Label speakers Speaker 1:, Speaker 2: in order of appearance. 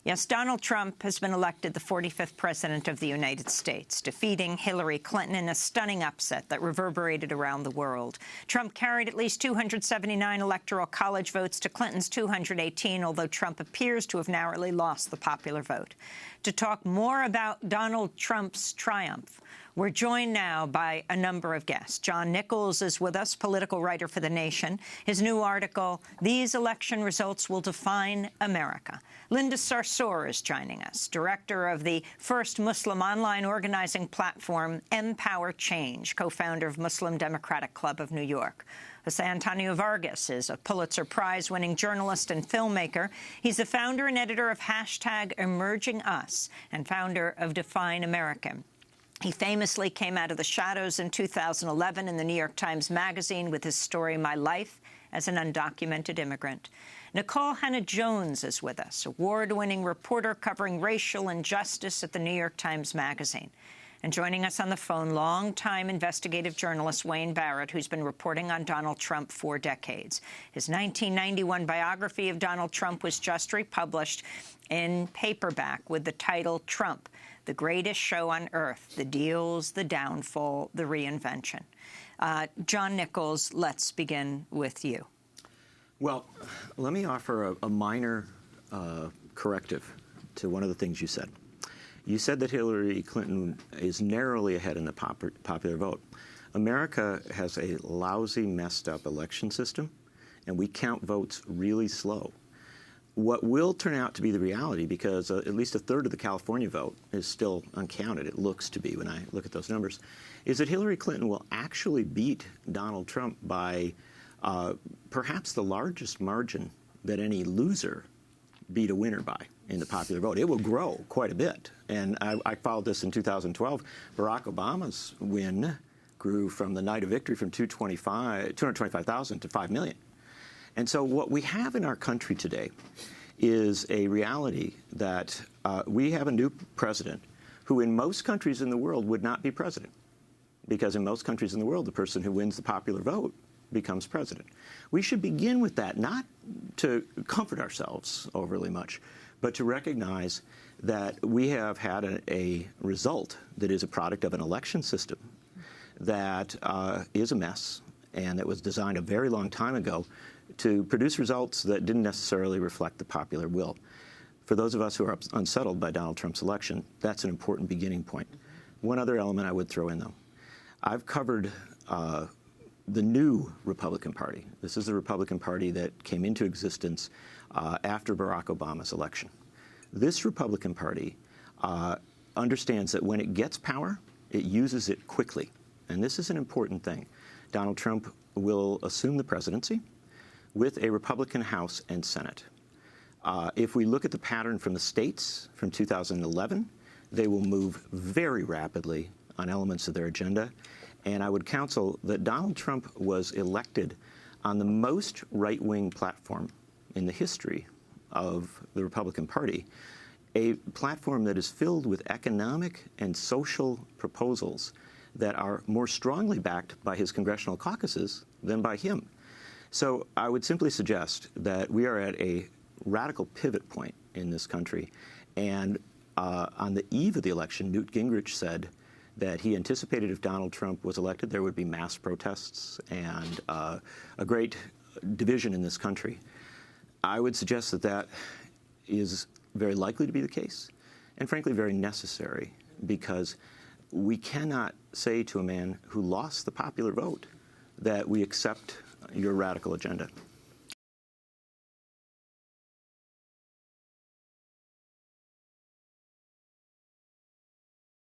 Speaker 1: Yes, Donald Trump has been elected the 45th president of the United States, defeating Hillary Clinton in a stunning upset that reverberated around the world. Trump carried at least 279 Electoral College votes to Clinton's 218, although Trump appears to have narrowly lost the popular vote. To talk more about Donald Trump's triumph, we're joined now by a number of guests. John Nichols is with us, political writer for The Nation. His new article, "These Election Results Will Define America." Linda Sarsour is joining us, director of the first Muslim online organizing platform, Empower Change, co-founder of Muslim Democratic Club of New York. Jose Antonio Vargas is a Pulitzer Prize-winning journalist and filmmaker. He's the founder and editor of #EmergingUs and founder of Define America. He famously came out of the shadows in 2011 in the New York Times Magazine with his story, My Life as an Undocumented Immigrant. Nicole Hannah-Jones is with us, award-winning reporter covering racial injustice at the New York Times Magazine. And joining us on the phone, longtime investigative journalist Wayne Barrett, who's been reporting on Donald Trump for decades. His 1991 biography of Donald Trump was just republished in paperback with the title Trump, the Greatest Show on Earth, the Deals, the Downfall, the Reinvention. John Nichols, let's begin with you.
Speaker 2: Well, let me offer a minor corrective to one of the things you said. You said that Hillary Clinton is narrowly ahead in the popular vote. America has a lousy, messed up election system, and we count votes really slow. What will turn out to be the reality, because at least a third of the California vote is still uncounted, it looks to be when I look at those numbers, is that Hillary Clinton will actually beat Donald Trump by perhaps the largest margin that any loser beat a winner by in the popular vote. It will grow quite a bit. And I followed this in 2012. Barack Obama's win grew from the night of victory from 225,000 to 5 million. And so what we have in our country today is a reality that we have a new president who in most countries in the world would not be president. Because in most countries in the world, the person who wins the popular vote becomes president. We should begin with that, not to comfort ourselves overly much, but to recognize that we have had a result that is a product of an election system that is a mess and that was designed a very long time ago to produce results that didn't necessarily reflect the popular will. For those of us who are unsettled by Donald Trump's election, that's an important beginning point. One other element I would throw in, though. I've covered the new Republican Party. This is the Republican Party that came into existence after Barack Obama's election. This Republican Party understands that when it gets power, it uses it quickly. And this is an important thing. Donald Trump will assume the presidency with a Republican House and Senate. If we look at the pattern from the states from 2011, they will move very rapidly on elements of their agenda. And I would counsel that Donald Trump was elected on the most right-wing platform in the history of the Republican Party, a platform that is filled with economic and social proposals that are more strongly backed by his congressional caucuses than by him. So I would simply suggest that we are at a radical pivot point in this country. And on the eve of the election, Newt Gingrich said that he anticipated if Donald Trump was elected, there would be mass protests and a great division in this country. I would suggest that that is very likely to be the case, and frankly very necessary, because we cannot say to a man who lost the popular vote that we accept your radical agenda.